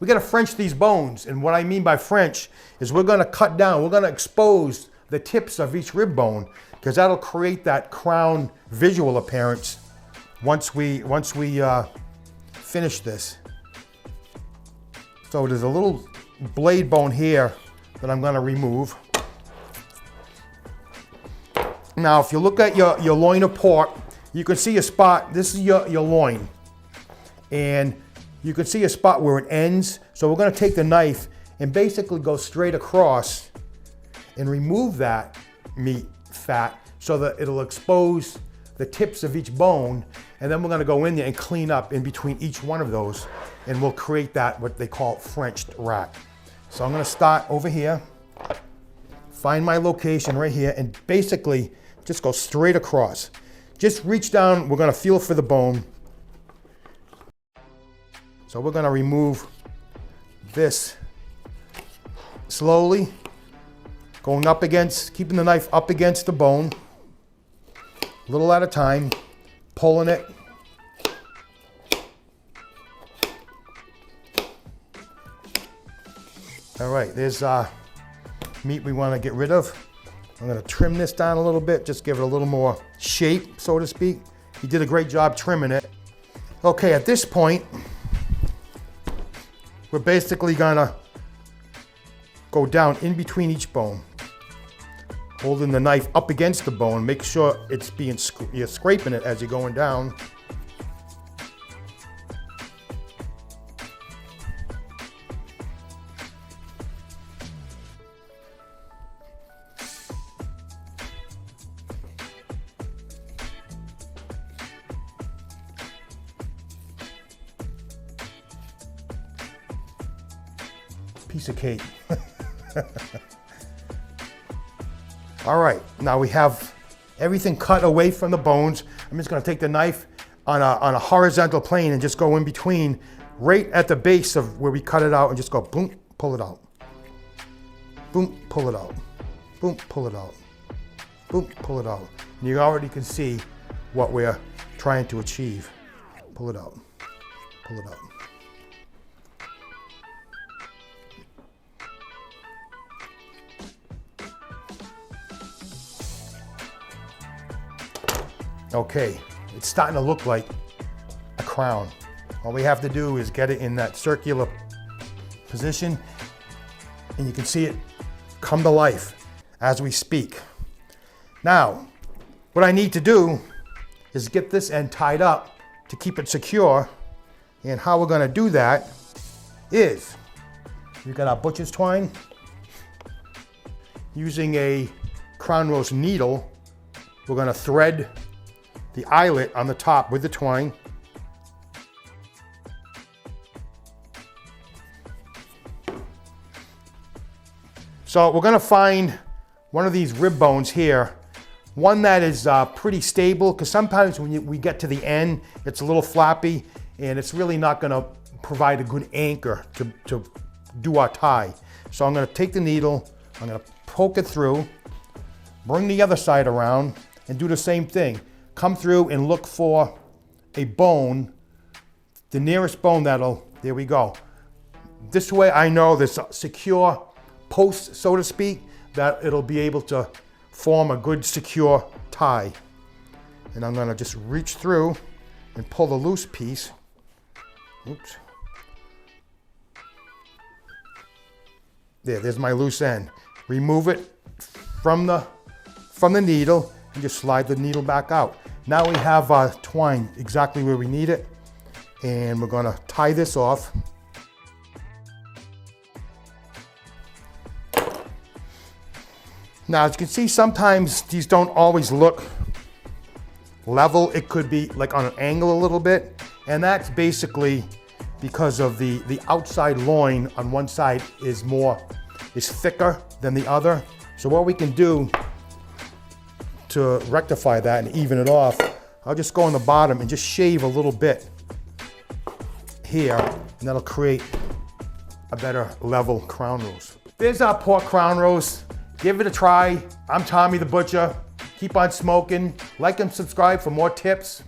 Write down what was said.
we gotta French these bones. And what I mean by French is we're gonna cut down, we're gonna expose the tips of each rib bone, because that'll create that crown visual appearance once we finish this. So there's a little blade bone here that I'm gonna remove. Now, if you look at your loin of pork, you can see a spot. This is your loin. And you can see a spot where it ends. So we're gonna take the knife and basically go straight across and remove that meat fat so that it'll expose the tips of each bone. And then we're gonna go in there and clean up in between each one of those, and we'll create that, what they call Frenched rack. So I'm gonna start over here, find my location right here, and basically just go straight across. Just reach down, we're gonna feel for the bone. So we're gonna remove this slowly, going up against, keeping the knife up against the bone, a little at a time, pulling it. All right, there's meat we want to get rid of. I'm going to trim this down a little bit, just give it a little more shape, so to speak. He did a great job trimming it. Okay, at this point, we're basically going to go down in between each bone, holding the knife up against the bone. Make sure it's being, you're scraping it as you're going down. Piece of cake. All right, now we have everything cut away from the bones. I'm just gonna take the knife on a horizontal plane and just go in between, right at the base of where we cut it out, and just go boom, pull it out. Boom, pull it out. Boom, pull it out. Boom, pull it out. And you already can see what we're trying to achieve. Pull it out, pull it out. Okay, it's starting to look like a crown. All we have to do is get it in that circular position, and you can see it come to life as we speak. Now, what I need to do is get this end tied up to keep it secure, and how we're gonna do that is, we've got our butcher's twine. Using a crown roast needle, we're gonna thread the eyelet on the top with the twine. So we're gonna find one of these rib bones here, one that is pretty stable, because sometimes when we get to the end, it's a little floppy, and it's really not gonna provide a good anchor to do our tie. So I'm gonna take the needle, I'm gonna poke it through, bring the other side around, and do the same thing. Come through and look for a bone, the nearest bone there we go. This way I know there's a secure post, so to speak, that it'll be able to form a good secure tie. And I'm gonna just reach through and pull the loose piece. Oops. There's my loose end. Remove it from the needle and just slide the needle back out. Now we have our twine exactly where we need it, and we're gonna tie this off. Now, as you can see, sometimes these don't always look level. It could be like on an angle a little bit, and that's basically because of the outside loin on one side is thicker than the other. So what we can do to rectify that and even it off, I'll just go on the bottom and just shave a little bit here, and that'll create a better level crown roast. There's our pork crown roast. Give it a try. I'm Tommy the Butcher. Keep on smoking. Like and subscribe for more tips.